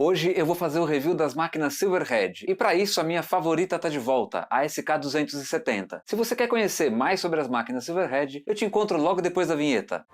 Hoje eu vou fazer o review das máquinas Silverhead, e para isso a minha favorita está de volta, a SK270. Se você quer conhecer mais sobre as máquinas Silverhead, eu te encontro logo depois da vinheta.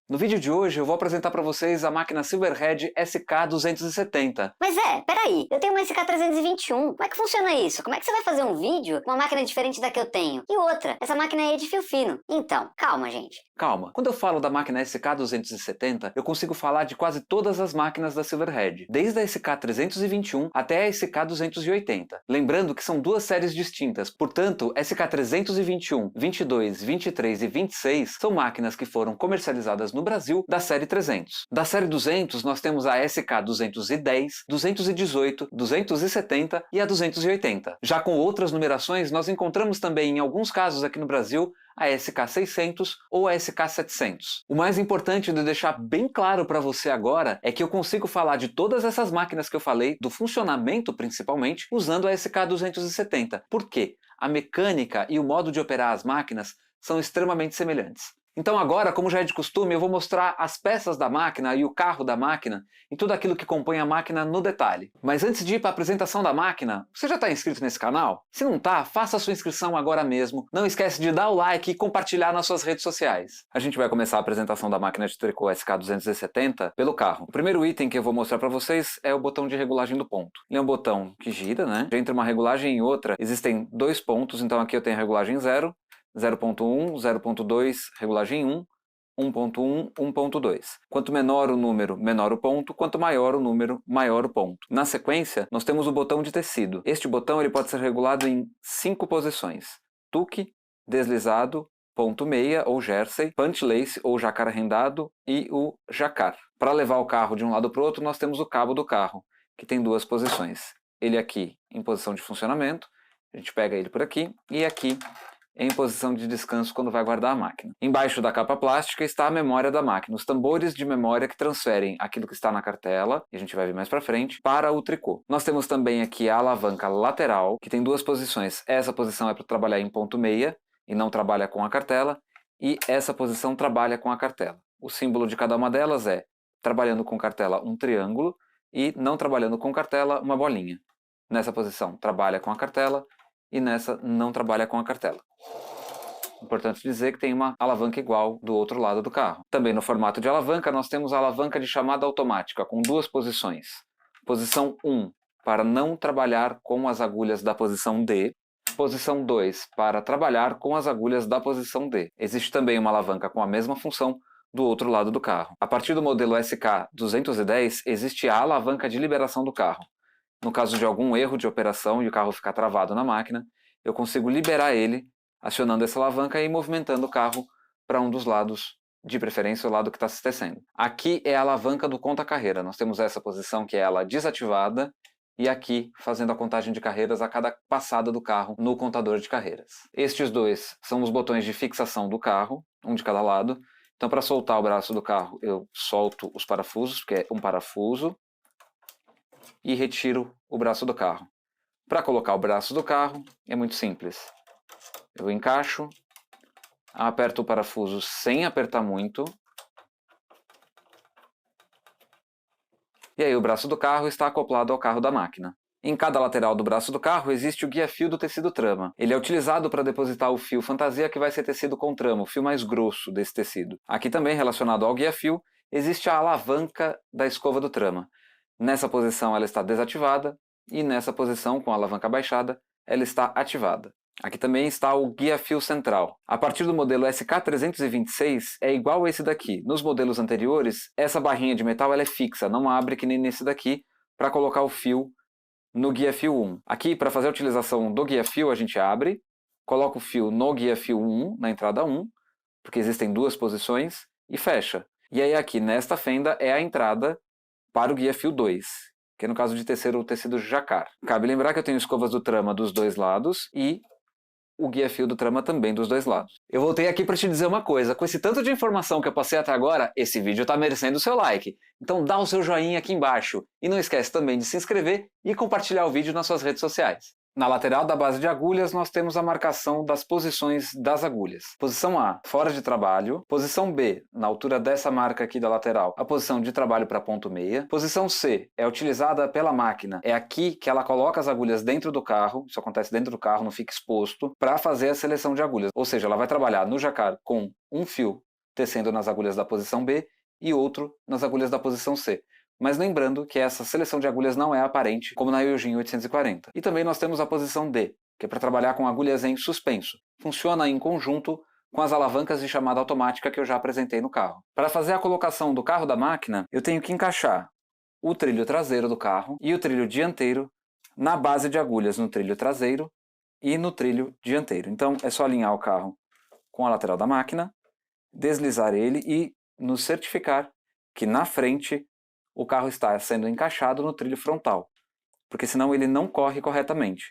No vídeo de hoje eu vou apresentar para vocês a máquina Silverhead SK270. Mas peraí, eu tenho uma SK321, como é que funciona isso? Como é que você vai fazer um vídeo com uma máquina diferente da que eu tenho? E outra, essa máquina aí é de fio fino. Então, calma gente. Calma, quando eu falo da máquina SK270, eu consigo falar de quase todas as máquinas da Silverhead, desde a SK321 até a SK280. Lembrando que são duas séries distintas, portanto, SK321, 22, 23 e 26 são máquinas que foram comercializadas no Brasil da série 300. Da série 200, nós temos a SK210, 218, 270 e a 280. Já com outras numerações, nós encontramos também, em alguns casos aqui no Brasil, a SK600 ou a SK700. O mais importante de deixar bem claro para você agora é que eu consigo falar de todas essas máquinas que eu falei, do funcionamento principalmente, usando a SK270. Por quê? A mecânica e o modo de operar as máquinas são extremamente semelhantes. Então agora, como já é de costume, eu vou mostrar as peças da máquina e o carro da máquina e tudo aquilo que compõe a máquina no detalhe. Mas antes de ir para a apresentação da máquina, você já está inscrito nesse canal? Se não está, faça a sua inscrição agora mesmo. Não esquece de dar o like e compartilhar nas suas redes sociais. A gente vai começar a apresentação da máquina de tricô SK270 pelo carro. O primeiro item que eu vou mostrar para vocês é o botão de regulagem do ponto. Ele é um botão que gira, né? Entre uma regulagem e outra existem dois pontos, então aqui eu tenho a regulagem 0, 0.1, 0.2, regulagem 1, 1.1, 1.2. Quanto menor o número, menor o ponto. Quanto maior o número, maior o ponto. Na sequência, nós temos o botão de tecido. Este botão ele pode ser regulado em 5 posições. Tuque, deslizado, ponto meia ou jersey, punch lace ou jacar arrendado e o jacar. Para levar o carro de um lado para o outro, nós temos o cabo do carro, que tem duas posições. Ele aqui em posição de funcionamento, a gente pega ele por aqui, e aqui em posição de descanso quando vai guardar a máquina. Embaixo da capa plástica está a memória da máquina, os tambores de memória que transferem aquilo que está na cartela, e a gente vai ver mais para frente, para o tricô. Nós temos também aqui a alavanca lateral, que tem duas posições. Essa posição é para trabalhar em ponto meia, e não trabalha com a cartela, e essa posição trabalha com a cartela. O símbolo de cada uma delas é, trabalhando com cartela, um triângulo, e não trabalhando com cartela, uma bolinha. Nessa posição, trabalha com a cartela, e nessa não trabalha com a cartela. Importante dizer que tem uma alavanca igual do outro lado do carro. Também no formato de alavanca nós temos a alavanca de chamada automática com duas posições. Posição 1 para não trabalhar com as agulhas da posição D. Posição 2 para trabalhar com as agulhas da posição D. Existe também uma alavanca com a mesma função do outro lado do carro. A partir do modelo SK210 existe a alavanca de liberação do carro. No caso de algum erro de operação e o carro ficar travado na máquina, eu consigo liberar ele acionando essa alavanca e movimentando o carro para um dos lados, de preferência o lado que está se tecendo. Aqui é a alavanca do conta-carreira. Nós temos essa posição que é ela desativada e aqui fazendo a contagem de carreiras a cada passada do carro no contador de carreiras. Estes dois são os botões de fixação do carro, um de cada lado. Então para soltar o braço do carro eu solto os parafusos, que é um parafuso, e retiro o braço do carro. Para colocar o braço do carro é muito simples. Eu encaixo, aperto o parafuso sem apertar muito, e aí o braço do carro está acoplado ao carro da máquina. Em cada lateral do braço do carro existe o guia-fio do tecido trama. Ele é utilizado para depositar o fio fantasia que vai ser tecido com trama, o fio mais grosso desse tecido. Aqui também, relacionado ao guia-fio, existe a alavanca da escova do trama. Nessa posição ela está desativada e nessa posição, com a alavanca baixada, ela está ativada. Aqui também está o guia-fio central. A partir do modelo SK326 é igual a esse daqui. Nos modelos anteriores, essa barrinha de metal ela é fixa, não abre que nem nesse daqui, para colocar o fio no guia-fio 1. Aqui, para fazer a utilização do guia-fio, a gente abre, coloca o fio no guia-fio 1, na entrada 1, porque existem duas posições, e fecha. E aí aqui, nesta fenda, é a entrada para o guia-fio 2, que no caso de tecer o tecido jacar. Cabe lembrar que eu tenho escovas do trama dos dois lados e o guia-fio do trama também dos dois lados. Eu voltei aqui para te dizer uma coisa, com esse tanto de informação que eu passei até agora, esse vídeo está merecendo o seu like. Então dá o seu joinha aqui embaixo. E não esquece também de se inscrever e compartilhar o vídeo nas suas redes sociais. Na lateral da base de agulhas, nós temos a marcação das posições das agulhas. Posição A, fora de trabalho. Posição B, na altura dessa marca aqui da lateral, a posição de trabalho para ponto meia. Posição C, é utilizada pela máquina. É aqui que ela coloca as agulhas dentro do carro, isso acontece dentro do carro, não fica exposto, para fazer a seleção de agulhas. Ou seja, ela vai trabalhar no jacquard com um fio tecendo nas agulhas da posição B e outro nas agulhas da posição C. Mas lembrando que essa seleção de agulhas não é aparente, como na Eugene 840. E também nós temos a posição D, que é para trabalhar com agulhas em suspenso. Funciona em conjunto com as alavancas de chamada automática que eu já apresentei no carro. Para fazer a colocação do carro da máquina, eu tenho que encaixar o trilho traseiro do carro e o trilho dianteiro na base de agulhas no trilho traseiro e no trilho dianteiro. Então é só alinhar o carro com a lateral da máquina, deslizar ele e nos certificar que na frente o carro está sendo encaixado no trilho frontal, porque senão ele não corre corretamente.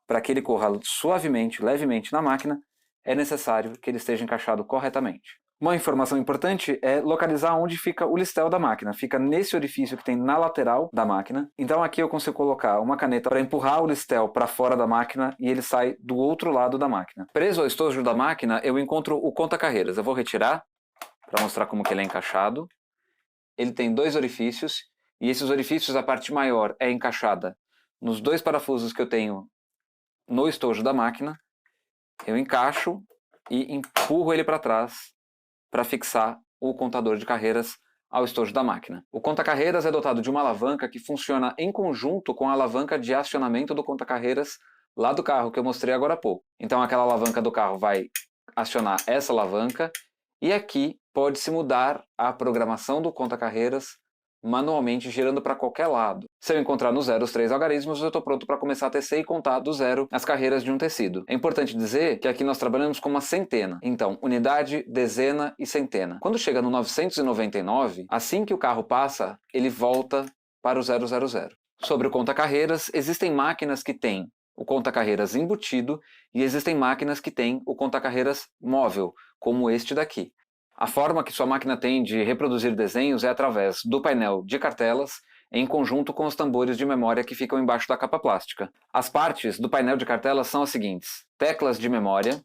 Para que ele corra suavemente, levemente na máquina, é necessário que ele esteja encaixado corretamente. Uma informação importante é localizar onde fica o listel da máquina. Fica nesse orifício que tem na lateral da máquina. Então aqui eu consigo colocar uma caneta para empurrar o listel para fora da máquina e ele sai do outro lado da máquina. Preso ao estojo da máquina, eu encontro o conta-carreiras. Eu vou retirar para mostrar como que ele é encaixado. Ele tem dois orifícios, e esses orifícios, a parte maior é encaixada nos dois parafusos que eu tenho no estojo da máquina. Eu encaixo e empurro ele para trás para fixar o contador de carreiras ao estojo da máquina. O conta-carreiras é dotado de uma alavanca que funciona em conjunto com a alavanca de acionamento do conta-carreiras lá do carro que eu mostrei agora há pouco. Então aquela alavanca do carro vai acionar essa alavanca e aqui pode-se mudar a programação do conta-carreiras manualmente girando para qualquer lado. Se eu encontrar no zero os 3 algarismos, eu estou pronto para começar a tecer e contar do zero as carreiras de um tecido. É importante dizer que aqui nós trabalhamos com uma centena. Então, unidade, dezena e centena. Quando chega no 999, assim que o carro passa, ele volta para o 000. Sobre o conta-carreiras, existem máquinas que têm o conta-carreiras embutido e existem máquinas que têm o conta-carreiras móvel, como este daqui. A forma que sua máquina tem de reproduzir desenhos é através do painel de cartelas em conjunto com os tambores de memória que ficam embaixo da capa plástica. As partes do painel de cartelas são as seguintes: teclas de memória,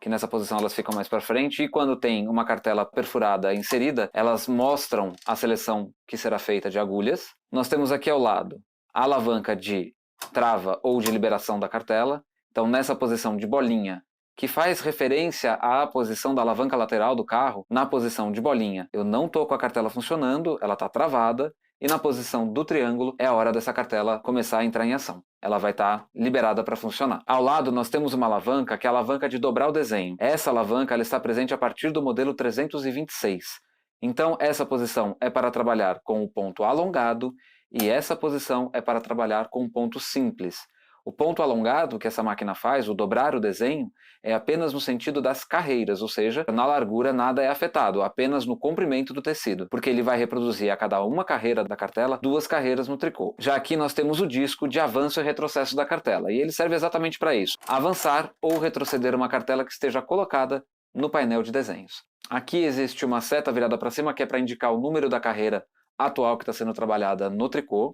que nessa posição elas ficam mais para frente, e quando tem uma cartela perfurada inserida, elas mostram a seleção que será feita de agulhas. Nós temos aqui ao lado a alavanca de trava ou de liberação da cartela. Então nessa posição de bolinha, que faz referência à posição da alavanca lateral do carro, na posição de bolinha eu não estou com a cartela funcionando, ela está travada, e na posição do triângulo é a hora dessa cartela começar a entrar em ação. Ela vai estar liberada para funcionar. Ao lado nós temos uma alavanca, que é a alavanca de dobrar o desenho. Essa alavanca ela está presente a partir do modelo 326. Então essa posição é para trabalhar com o ponto alongado, e essa posição é para trabalhar com o ponto simples. O ponto alongado que essa máquina faz, o dobrar o desenho, é apenas no sentido das carreiras, ou seja, na largura nada é afetado, apenas no comprimento do tecido, porque ele vai reproduzir a cada uma carreira da cartela 2 carreiras no tricô. Já aqui nós temos o disco de avanço e retrocesso da cartela, e ele serve exatamente para isso: avançar ou retroceder uma cartela que esteja colocada no painel de desenhos. Aqui existe uma seta virada para cima que é para indicar o número da carreira atual que está sendo trabalhada no tricô.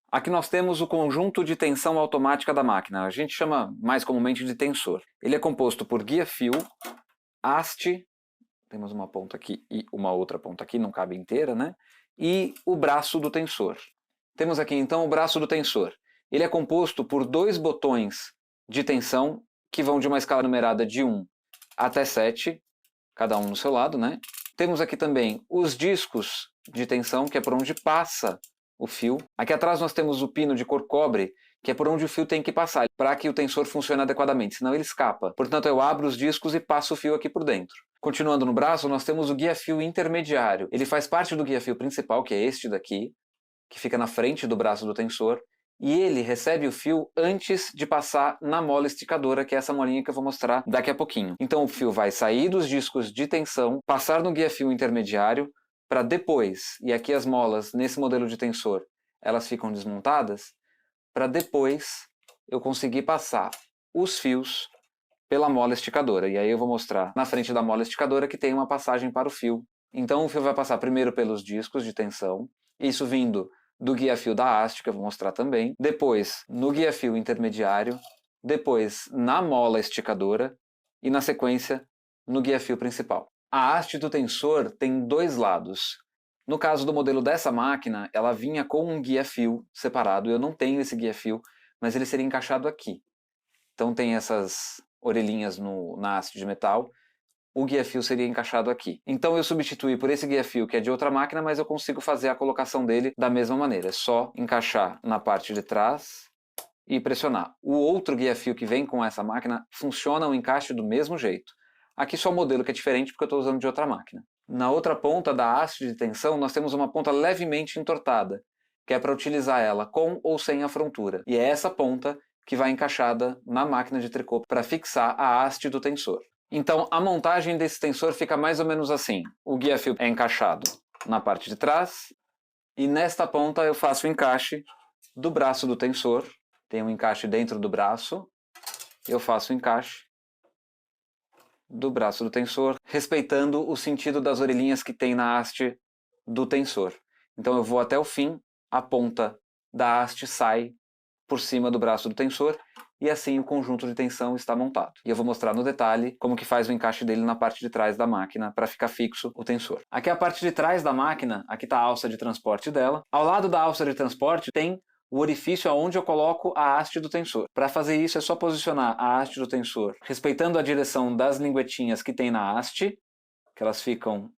Aqui nós temos o conjunto de tensão automática da máquina. A gente chama mais comumente de tensor. Ele é composto por guia-fio, haste, temos uma ponta aqui e uma outra ponta aqui, não cabe inteira, né? E o braço do tensor. Temos aqui então o braço do tensor. Ele é composto por 2 botões de tensão que vão de uma escala numerada de 1 até 7, cada um no seu lado, né? Temos aqui também os discos de tensão, que é por onde passa o fio. Aqui atrás nós temos o pino de cor cobre, que é por onde o fio tem que passar, para que o tensor funcione adequadamente, senão ele escapa. Portanto, eu abro os discos e passo o fio aqui por dentro. Continuando no braço, nós temos o guia-fio intermediário. Ele faz parte do guia-fio principal, que é este daqui, que fica na frente do braço do tensor, e ele recebe o fio antes de passar na mola esticadora, que é essa molinha que eu vou mostrar daqui a pouquinho. Então o fio vai sair dos discos de tensão, passar no guia-fio intermediário, para depois, e aqui as molas nesse modelo de tensor, elas ficam desmontadas, para depois eu conseguir passar os fios pela mola esticadora. E aí eu vou mostrar na frente da mola esticadora que tem uma passagem para o fio. Então o fio vai passar primeiro pelos discos de tensão, isso vindo do guia-fio da haste, que eu vou mostrar também, depois no guia-fio intermediário, depois na mola esticadora e, na sequência, no guia-fio principal. A haste do tensor tem dois lados. No caso do modelo dessa máquina, ela vinha com um guia-fio separado. Eu não tenho esse guia-fio, mas ele seria encaixado aqui. Então tem essas orelhinhas na haste de metal. O guia-fio seria encaixado aqui. Então eu substituí por esse guia-fio que é de outra máquina, mas eu consigo fazer a colocação dele da mesma maneira. É só encaixar na parte de trás e pressionar. O outro guia-fio que vem com essa máquina funciona o encaixe do mesmo jeito. Aqui só o modelo que é diferente porque eu estou usando de outra máquina. Na outra ponta da haste de tensão nós temos uma ponta levemente entortada, que é para utilizar ela com ou sem a frontura. E é essa ponta que vai encaixada na máquina de tricô para fixar a haste do tensor. Então a montagem desse tensor fica mais ou menos assim. O guia-fio é encaixado na parte de trás e nesta ponta eu faço o encaixe do braço do tensor. Tem um encaixe dentro do braço, eu faço o encaixe do braço do tensor, respeitando o sentido das orelhinhas que tem na haste do tensor. Então eu vou até o fim, a ponta da haste sai por cima do braço do tensor e assim o conjunto de tensão está montado. E eu vou mostrar no detalhe como que faz o encaixe dele na parte de trás da máquina para ficar fixo o tensor. Aqui é a parte de trás da máquina, aqui está a alça de transporte dela. Ao lado da alça de transporte tem o orifício onde eu coloco a haste do tensor. Para fazer isso é só posicionar a haste do tensor respeitando a direção das linguetinhas que tem na haste, que elas ficam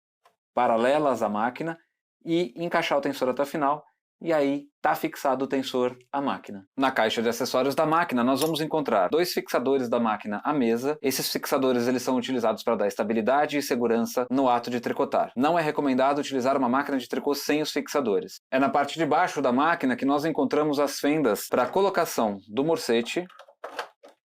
paralelas à máquina, e encaixar o tensor até o final, e aí está fixado o tensor à máquina. Na caixa de acessórios da máquina nós vamos encontrar dois fixadores da máquina à mesa. Esses fixadores eles são utilizados para dar estabilidade e segurança no ato de tricotar. Não é recomendado utilizar uma máquina de tricô sem os fixadores. É na parte de baixo da máquina que nós encontramos as fendas para a colocação do morcete.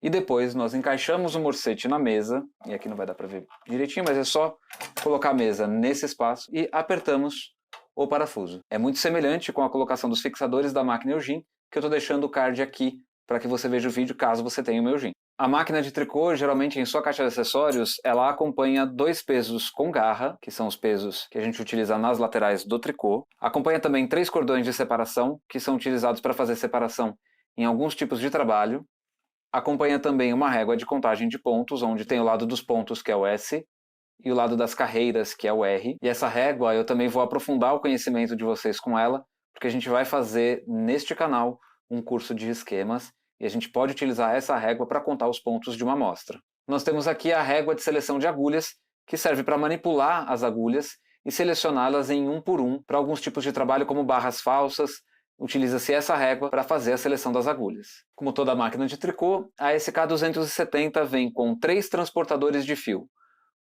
E depois nós encaixamos o morcete na mesa, e aqui não vai dar para ver direitinho, mas é só colocar a mesa nesse espaço e apertamos o parafuso. É muito semelhante com a colocação dos fixadores da máquina Eugene, que eu estou deixando o card aqui para que você veja o vídeo caso você tenha o Eugene. A máquina de tricô, geralmente em sua caixa de acessórios, ela acompanha dois pesos com garra, que são os pesos que a gente utiliza nas laterais do tricô. Acompanha também 3 cordões de separação, que são utilizados para fazer separação em alguns tipos de trabalho. Acompanha também uma régua de contagem de pontos, onde tem o lado dos pontos, que é o S, e o lado das carreiras, que é o R. E essa régua eu também vou aprofundar o conhecimento de vocês com ela, porque a gente vai fazer neste canal um curso de esquemas, e a gente pode utilizar essa régua para contar os pontos de uma amostra. Nós temos aqui a régua de seleção de agulhas, que serve para manipular as agulhas e selecioná-las em um por um para alguns tipos de trabalho, como barras falsas. Utiliza-se essa régua para fazer a seleção das agulhas. Como toda máquina de tricô, a SK270 vem com 3 transportadores de fio.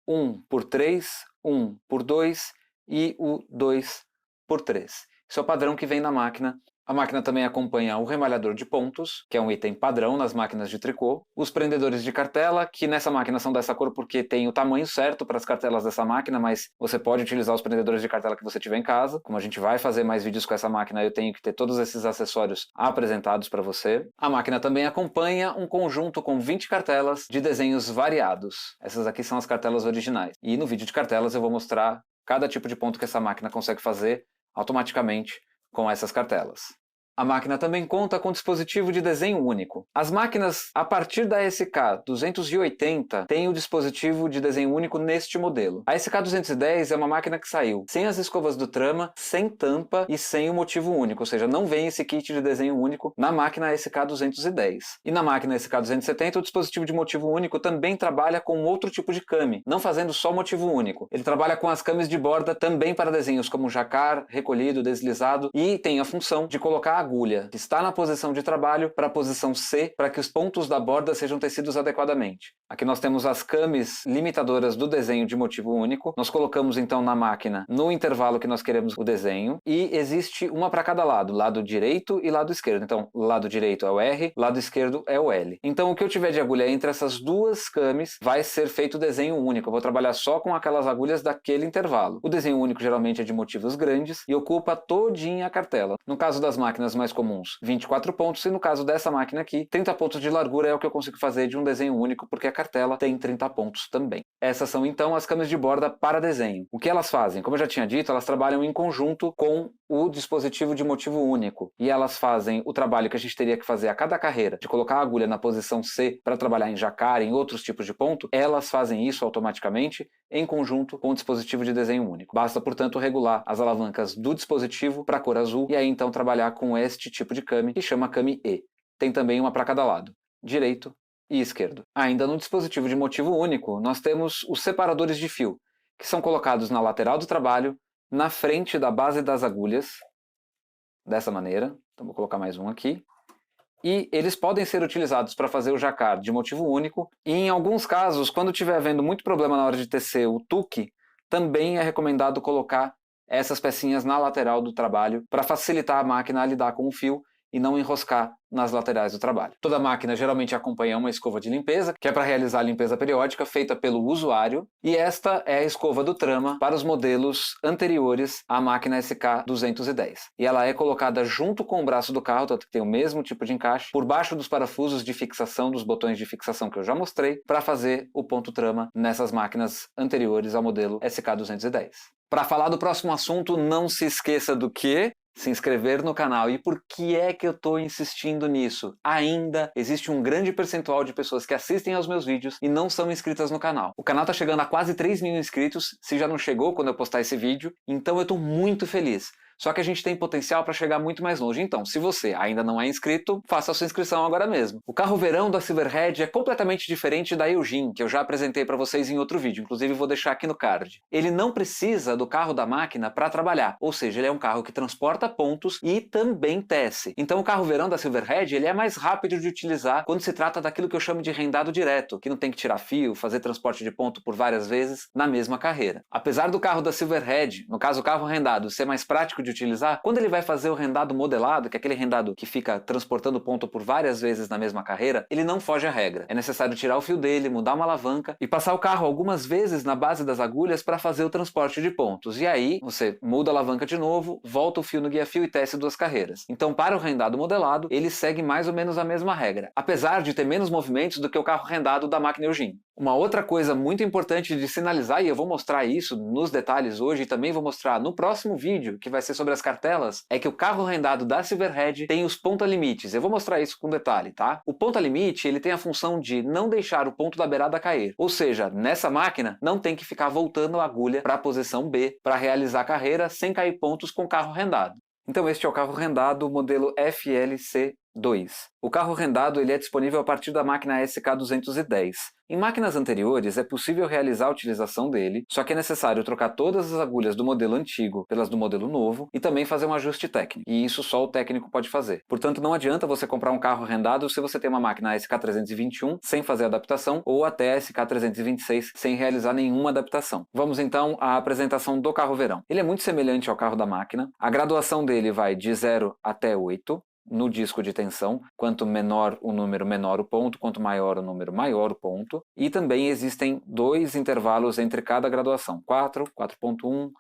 1 por 3, 1 por 2 e o 2 por 3. Isso é o padrão que vem na máquina. A máquina também acompanha o remalhador de pontos, que é um item padrão nas máquinas de tricô. Os prendedores de cartela, que nessa máquina são dessa cor porque tem o tamanho certo para as cartelas dessa máquina, mas você pode utilizar os prendedores de cartela que você tiver em casa. Como a gente vai fazer mais vídeos com essa máquina, eu tenho que ter todos esses acessórios apresentados para você. A máquina também acompanha um conjunto com 20 cartelas de desenhos variados. Essas aqui são as cartelas originais. E no vídeo de cartelas eu vou mostrar cada tipo de ponto que essa máquina consegue fazer automaticamente com essas cartelas. A máquina também conta com dispositivo de desenho único. As máquinas a partir da SK280 têm o dispositivo de desenho único neste modelo. A SK210 é uma máquina que saiu sem as escovas do trama, sem tampa e sem o motivo único, ou seja, não vem esse kit de desenho único na máquina SK210. E na máquina SK270 o dispositivo de motivo único também trabalha com outro tipo de came, não fazendo só motivo único. Ele trabalha com as cames de borda também para desenhos como jacar, recolhido, deslizado, e tem a função de colocar a agulha que está na posição de trabalho para a posição C, para que os pontos da borda sejam tecidos adequadamente. Aqui nós temos as cames limitadoras do desenho de motivo único. Nós colocamos então na máquina no intervalo que nós queremos o desenho, e existe uma para cada lado direito e lado esquerdo. Então, lado direito é o R, lado esquerdo é o L. Então, o que eu tiver de agulha entre essas duas cames vai ser feito o desenho único. Eu vou trabalhar só com aquelas agulhas daquele intervalo. O desenho único geralmente é de motivos grandes e ocupa todinha a cartela. No caso das máquinas mais comuns, 24 pontos, e no caso dessa máquina aqui, 30 pontos de largura é o que eu consigo fazer de um desenho único, porque a cartela tem 30 pontos também. Essas são então as câmeras de borda para desenho. O que elas fazem? Como eu já tinha dito, elas trabalham em conjunto com o dispositivo de motivo único, e elas fazem o trabalho que a gente teria que fazer a cada carreira, de colocar a agulha na posição C para trabalhar em jacar, em outros tipos de ponto, elas fazem isso automaticamente em conjunto com o dispositivo de desenho único. Basta, portanto, regular as alavancas do dispositivo para a cor azul e aí então trabalhar com este tipo de came, que chama came E. Tem também uma para cada lado, direito e esquerdo. Ainda no dispositivo de motivo único, nós temos os separadores de fio, que são colocados na lateral do trabalho, na frente da base das agulhas, dessa maneira. Então vou colocar mais um aqui. E eles podem ser utilizados para fazer o jacquard de motivo único, e em alguns casos, quando estiver havendo muito problema na hora de tecer o tuque, também é recomendado colocar essas pecinhas na lateral do trabalho para facilitar a máquina a lidar com o fio e não enroscar nas laterais do trabalho. Toda máquina geralmente acompanha uma escova de limpeza, que é para realizar a limpeza periódica feita pelo usuário, e esta é a escova do Trama para os modelos anteriores à máquina SK210. E ela é colocada junto com o braço do carro, tanto que tem o mesmo tipo de encaixe, por baixo dos parafusos de fixação, dos botões de fixação que eu já mostrei, para fazer o ponto Trama nessas máquinas anteriores ao modelo SK210. Para falar do próximo assunto, não se esqueça do que? Se inscrever no canal. E por que é que eu estou insistindo nisso? Ainda existe um grande percentual de pessoas que assistem aos meus vídeos e não são inscritas no canal. O canal está chegando a quase 3.000 inscritos, se já não chegou quando eu postar esse vídeo, então eu estou muito feliz. Só que a gente tem potencial para chegar muito mais longe. Então, se você ainda não é inscrito, faça a sua inscrição agora mesmo. O carro verão da Silverhead é completamente diferente da Eugene, que eu já apresentei para vocês em outro vídeo. Inclusive, vou deixar aqui no card. Ele não precisa do carro da máquina para trabalhar. Ou seja, ele é um carro que transporta pontos e também tece. Então, o carro verão da Silverhead ele é mais rápido de utilizar quando se trata daquilo que eu chamo de rendado direto, que não tem que tirar fio, fazer transporte de ponto por várias vezes na mesma carreira. Apesar do carro da Silverhead, no caso o carro rendado, ser mais prático de utilizar, quando ele vai fazer o rendado modelado, que é aquele rendado que fica transportando ponto por várias vezes na mesma carreira, ele não foge à regra. É necessário tirar o fio dele, mudar uma alavanca e passar o carro algumas vezes na base das agulhas para fazer o transporte de pontos. E aí você muda a alavanca de novo, volta o fio no guia-fio e tece 2 carreiras. Então, para o rendado modelado, ele segue mais ou menos a mesma regra, apesar de ter menos movimentos do que o carro rendado da máquina Eugene. Uma outra coisa muito importante de sinalizar, e eu vou mostrar isso nos detalhes hoje e também vou mostrar no próximo vídeo, que vai ser sobre as cartelas, é que o carro rendado da Silverhead tem os ponta-limites. Eu vou mostrar isso com detalhe, tá? O ponta-limite ele tem a função de não deixar o ponto da beirada cair. Ou seja, nessa máquina não tem que ficar voltando a agulha para a posição B para realizar a carreira sem cair pontos com o carro rendado. Então este é o carro rendado modelo FLC2. O carro rendado ele é disponível a partir da máquina SK210. Em máquinas anteriores é possível realizar a utilização dele, só que é necessário trocar todas as agulhas do modelo antigo pelas do modelo novo e também fazer um ajuste técnico, e isso só o técnico pode fazer. Portanto, não adianta você comprar um carro rendado se você tem uma máquina SK321 sem fazer adaptação ou até a SK326 sem realizar nenhuma adaptação. Vamos então à apresentação do carro verão. Ele é muito semelhante ao carro da máquina, a graduação dele vai de 0 até 8, no disco de tensão, quanto menor o número, menor o ponto, quanto maior o número, maior o ponto. E também existem 2 intervalos entre cada graduação, 4, 4.1,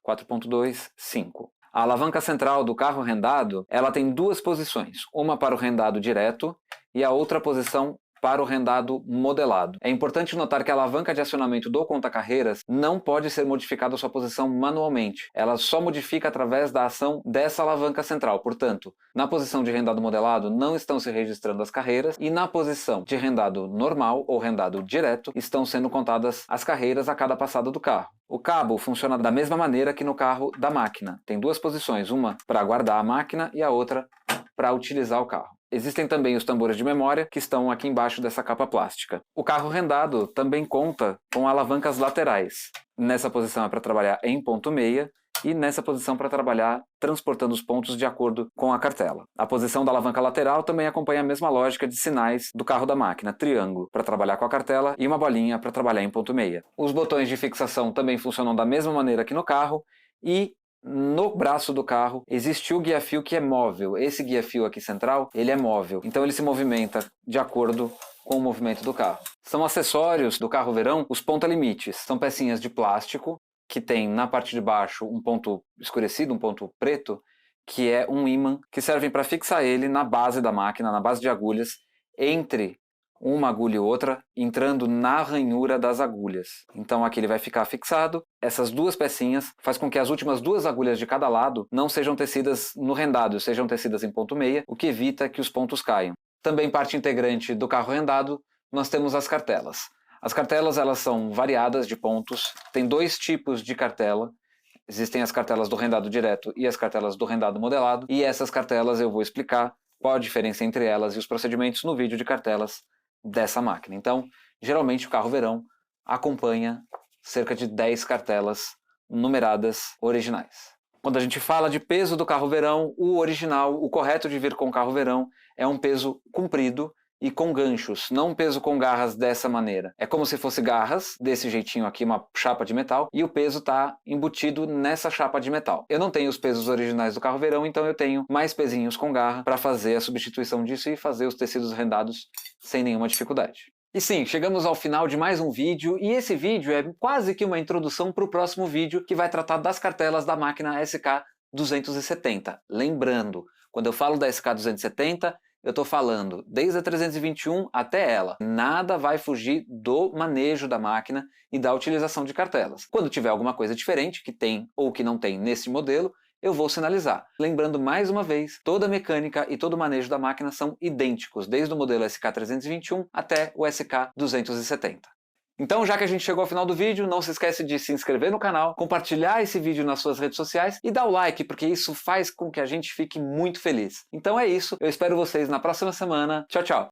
4.2, 5. A alavanca central do carro rendado, ela tem 2 posições, uma para o rendado direto e a outra posição para o rendado modelado. É importante notar que a alavanca de acionamento do conta-carreiras não pode ser modificada a sua posição manualmente. Ela só modifica através da ação dessa alavanca central. Portanto, na posição de rendado modelado não estão se registrando as carreiras e na posição de rendado normal ou rendado direto estão sendo contadas as carreiras a cada passada do carro. O cabo funciona da mesma maneira que no carro da máquina. Tem 2 posições, uma para guardar a máquina e a outra para utilizar o carro. Existem também os tambores de memória, que estão aqui embaixo dessa capa plástica. O carro rendado também conta com alavancas laterais. Nessa posição é para trabalhar em ponto meia e nessa posição para trabalhar transportando os pontos de acordo com a cartela. A posição da alavanca lateral também acompanha a mesma lógica de sinais do carro da máquina, triângulo para trabalhar com a cartela e uma bolinha para trabalhar em ponto meia. Os botões de fixação também funcionam da mesma maneira que no carro e no braço do carro existe o guia-fio que é móvel. Esse guia-fio aqui central, ele é móvel. Então ele se movimenta de acordo com o movimento do carro. São acessórios do carro verão os ponta-limites. São pecinhas de plástico que tem na parte de baixo um ponto escurecido, um ponto preto, que é um ímã que serve para fixar ele na base da máquina, na base de agulhas, entre uma agulha e outra, entrando na ranhura das agulhas. Então aqui ele vai ficar fixado. Essas duas pecinhas faz com que as últimas duas agulhas de cada lado não sejam tecidas no rendado, sejam tecidas em ponto meia, o que evita que os pontos caiam. Também parte integrante do carro rendado, nós temos as cartelas. As cartelas elas são variadas de pontos, tem dois tipos de cartela. Existem as cartelas do rendado direto e as cartelas do rendado modelado, e essas cartelas eu vou explicar qual a diferença entre elas e os procedimentos no vídeo de cartelas dessa máquina. Então, geralmente o carro verão acompanha cerca de 10 cartelas numeradas originais. Quando a gente fala de peso do carro verão, o original, o correto de vir com o carro verão é um peso comprido e com ganchos, não um peso com garras dessa maneira. É como se fosse garras, desse jeitinho aqui, uma chapa de metal, e o peso está embutido nessa chapa de metal. Eu não tenho os pesos originais do carro verão, então eu tenho mais pezinhos com garra para fazer a substituição disso e fazer os tecidos rendados sem nenhuma dificuldade. E sim, chegamos ao final de mais um vídeo, e esse vídeo é quase que uma introdução para o próximo vídeo, que vai tratar das cartelas da máquina SK270. Lembrando, quando eu falo da SK270, eu estou falando desde a 321 até ela. Nada vai fugir do manejo da máquina e da utilização de cartelas. Quando tiver alguma coisa diferente, que tem ou que não tem nesse modelo, eu vou sinalizar. Lembrando mais uma vez, toda a mecânica e todo o manejo da máquina são idênticos, desde o modelo SK321 até o SK270. Então, já que a gente chegou ao final do vídeo, não se esquece de se inscrever no canal, compartilhar esse vídeo nas suas redes sociais e dar o like, porque isso faz com que a gente fique muito feliz. Então é isso, eu espero vocês na próxima semana. Tchau, tchau!